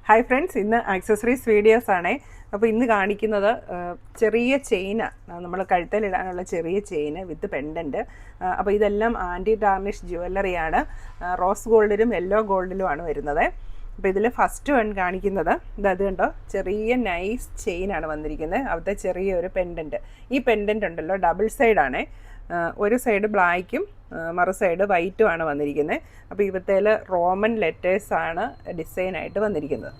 Hi friends, ഇന്ന് accessories videos ആണേ. അപ്പോൾ ഇന്ന് കാണിക്കുന്നത് ചെറിയ ചെയിന്, നമ്മൾ കഴുത്തലിടാനുള്ള ചെറിയ ചെയിന് വിത്ത് പെൻഡൻറ്റ്. അപ്പോൾ ഇതെല്ലാം ആൻറ്റി ടാർണിഷ് ജ്വല്ലറിയാണ്. റോസ് ഗോൾഡിലും യെല്ലോ ഗോൾഡിലുമാണ് വരുന്നത്. അപ്പോൾ ഇതിൽ ഫസ്റ്റ് വൺ കാണിക്കുന്നത് ഇത് കണ്ടോ, ചെറിയ നൈസ് ചെയിനാണ് വന്നിരിക്കുന്നത്. അവിടുത്തെ ചെറിയൊരു പെൻഡൻറ്റ്. ഈ പെൻഡൻറ്റ് ഉണ്ടല്ലോ ഡബിൾ സൈഡാണേ. ഒരു സൈഡ് ബ്ലാക്കും മറു സൈഡ് വൈറ്റുമാണ് വന്നിരിക്കുന്നത്. അപ്പോൾ ഇവത്തേൽ റോമൻ ലെറ്റേഴ്സാണ് ഡിസൈനായിട്ട് വന്നിരിക്കുന്നത്.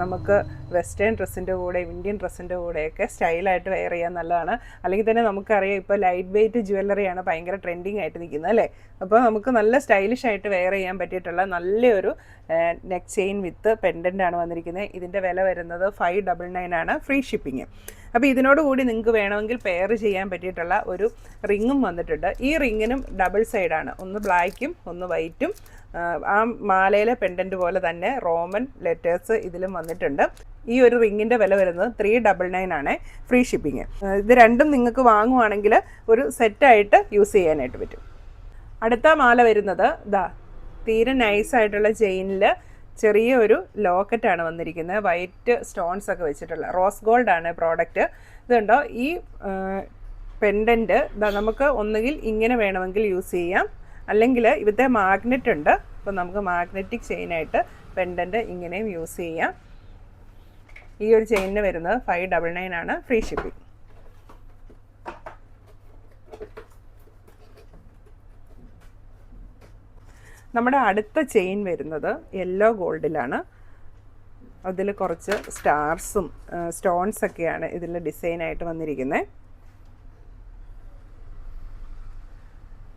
നമുക്ക് വെസ്റ്റേൺ ഡ്രസ്സിൻ്റെ കൂടെ ഇന്ത്യൻ ഡ്രസ്സിൻ്റെ കൂടെയൊക്കെ സ്റ്റൈലായിട്ട് വെയർ ചെയ്യാൻ നല്ലതാണ്. അല്ലെങ്കിൽ തന്നെ നമുക്കറിയാം ഇപ്പോൾ ലൈറ്റ് വെയ്റ്റ് ജ്വല്ലറിയാണ് ഭയങ്കര ട്രെൻഡിങ് ആയിട്ട് നിൽക്കുന്നത് അല്ലേ. അപ്പോൾ നമുക്ക് നല്ല സ്റ്റൈലിഷ് ആയിട്ട് വെയർ ചെയ്യാൻ പറ്റിയിട്ടുള്ള നല്ലൊരു നെക്ക് ചെയിൻ വിത്ത് പെൻഡൻ്റ് ആണ് വന്നിരിക്കുന്നത്. ഇതിൻ്റെ വില വരുന്നത് 599 ആണ്, ഫ്രീ ഷിപ്പിങ്. അപ്പോൾ ഇതിനോട് കൂടി നിങ്ങൾക്ക് വേണമെങ്കിൽ പെയർ ചെയ്യാൻ പറ്റിയിട്ടുള്ള ഒരു റിങ്ങും വന്നിട്ടുണ്ട്. ഈ റിങ്ങിനും ഡബിൾ സൈഡാണ്, ഒന്ന് ബ്ലാക്കും ഒന്ന് വൈറ്റും. ആ മാലയിലെ പെൻഡൻറ്റ് പോലെ തന്നെ റോമൻ ലെറ്റേഴ്സ് ഇതിലും വന്നിട്ടുണ്ട്. ഈ ഒരു റിങ്ങിൻ്റെ വില വരുന്നത് 399 ആണ്, ഫ്രീ ഷിപ്പിങ്. ഇത് രണ്ടും നിങ്ങൾക്ക് വാങ്ങുവാണെങ്കിൽ ഒരു സെറ്റായിട്ട് യൂസ് ചെയ്യാനായിട്ട് പറ്റും. അടുത്ത മാല വരുന്നത് തീരെ നൈസായിട്ടുള്ള ചെയിനിൽ ചെറിയ ഒരു ലോക്കറ്റാണ് വന്നിരിക്കുന്നത്. വൈറ്റ് സ്റ്റോൺസ് ഒക്കെ വെച്ചിട്ടുള്ള റോസ് ഗോൾഡാണ് പ്രോഡക്റ്റ്. ഇതുണ്ടോ, ഈ പെൻഡൻറ്റ് നമുക്ക് ഒന്നുകിൽ ഇങ്ങനെ വേണമെങ്കിൽ യൂസ് ചെയ്യാം, അല്ലെങ്കിൽ ഇവിടുത്തെ മാഗ്നറ്റ് ഉണ്ട്. അപ്പോൾ നമുക്ക് മാഗ്നറ്റിക് ചെയിനായിട്ട് പെൻഡൻറ്റ് ഇങ്ങനെയും യൂസ് ചെയ്യാം. ഈ ഒരു ചെയിനിന് വരുന്നത് 599 ആണ്, ഫ്രീ ഷിപ്പിംഗ്. നമ്മുടെ അടുത്ത ചെയിൻ വരുന്നത് യെല്ലോ ഗോൾഡിലാണ്. അതിൽ കുറച്ച് സ്റ്റാർസും സ്റ്റോൺസൊക്കെയാണ് ഇതിൽ ഡിസൈനായിട്ട് വന്നിരിക്കുന്നത്.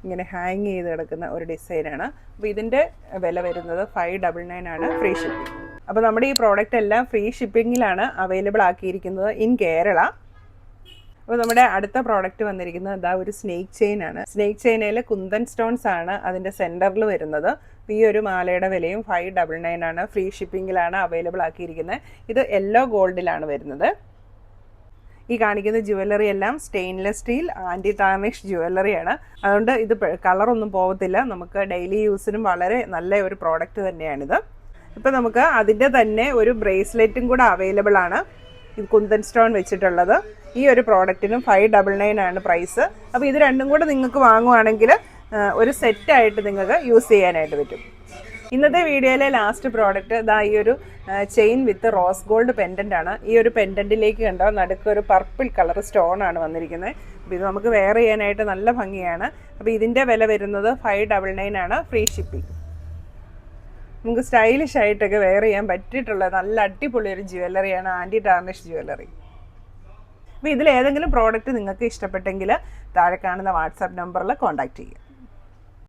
ഇങ്ങനെ ഹാങ് ചെയ്ത് കിടക്കുന്ന ഒരു ഡിസൈനാണ്. അപ്പോൾ ഇതിൻ്റെ വില വരുന്നത് 599 ആണ്, ഫ്രീ ഷിപ്പിംഗ്. അപ്പോൾ നമ്മുടെ ഈ പ്രോഡക്റ്റ് എല്ലാം ഫ്രീ ഷിപ്പിങ്ങിലാണ് അവൈലബിൾ ആക്കിയിരിക്കുന്നത് ഇൻ കേരള. അപ്പോൾ നമ്മുടെ അടുത്ത പ്രോഡക്റ്റ് വന്നിരിക്കുന്നത് ഒരു സ്നേക്ക് ചെയിൻ ആണ്. സ്നേക്ക് ചെയിനിൽ കുന്തൻ സ്റ്റോൺസ് ആണ് അതിൻ്റെ സെൻറ്ററിൽ വരുന്നത്. ഈ ഒരു മാലയുടെ വിലയും 599 ആണ്, ഫ്രീ ഷിപ്പിങ്ങിലാണ് അവൈലബിൾ ആക്കിയിരിക്കുന്നത്. ഇത് യെല്ലോ ഗോൾഡിലാണ് വരുന്നത്. ഈ കാണിക്കുന്ന ജ്വല്ലറി എല്ലാം സ്റ്റെയിൻലെസ് സ്റ്റീൽ ആൻറ്റി ടാർണിഷ് ജ്വല്ലറിയാണ്. അതുകൊണ്ട് ഇത് കളറൊന്നും പോകത്തില്ല. നമുക്ക് ഡെയിലി യൂസിനും വളരെ നല്ല ഒരു പ്രോഡക്റ്റ് തന്നെയാണിത്. ഇപ്പോൾ നമുക്ക് അതിൻ്റെ തന്നെ ഒരു ബ്രേസ്ലെറ്റും കൂടെ അവൈലബിൾ ആണ്, ഇത് കുന്തൻ സ്റ്റോൺ വെച്ചിട്ടുള്ളത്. ഈ ഒരു പ്രോഡക്റ്റിനും 599 ആണ് പ്രൈസ്. അപ്പോൾ ഇത് രണ്ടും കൂടെ നിങ്ങൾക്ക് വാങ്ങുവാണെങ്കിൽ ഒരു സെറ്റായിട്ട് നിങ്ങൾക്ക് യൂസ് ചെയ്യാനായിട്ട് പറ്റും. ഇന്നത്തെ വീഡിയോയിലെ ലാസ്റ്റ് പ്രോഡക്റ്റ് ഈ ഒരു ചെയിൻ വിത്ത് റോസ് ഗോൾഡ് പെൻഡൻ്റ് ആണ്. ഈ ഒരു പെൻഡൻറ്റിലേക്ക് കണ്ടോ നടുക്കൊരു പർപ്പിൾ കളർ സ്റ്റോൺ ആണ് വന്നിരിക്കുന്നത്. അപ്പോൾ ഇത് നമുക്ക് വെയർ ചെയ്യാനായിട്ട് നല്ല ഭംഗിയാണ്. അപ്പോൾ ഇതിൻ്റെ വില വരുന്നത് 599 ആണ്, ഫ്രീ ഷിപ്പിംഗ്. നമുക്ക് സ്റ്റൈലിഷ് ആയിട്ടൊക്കെ വെയർ ചെയ്യാൻ പറ്റിയിട്ടുള്ള നല്ല അടിപൊളി ഒരു ജ്വല്ലറിയാണ് ആൻറ്റി ടാർണിഷ് ജ്വല്ലറി. അപ്പോൾ ഇതിലേതെങ്കിലും പ്രോഡക്റ്റ് നിങ്ങൾക്ക് ഇഷ്ടപ്പെട്ടെങ്കിൽ താഴെ കാണുന്ന വാട്സാപ്പ് നമ്പറിൽ കോൺടാക്റ്റ് ചെയ്യുക.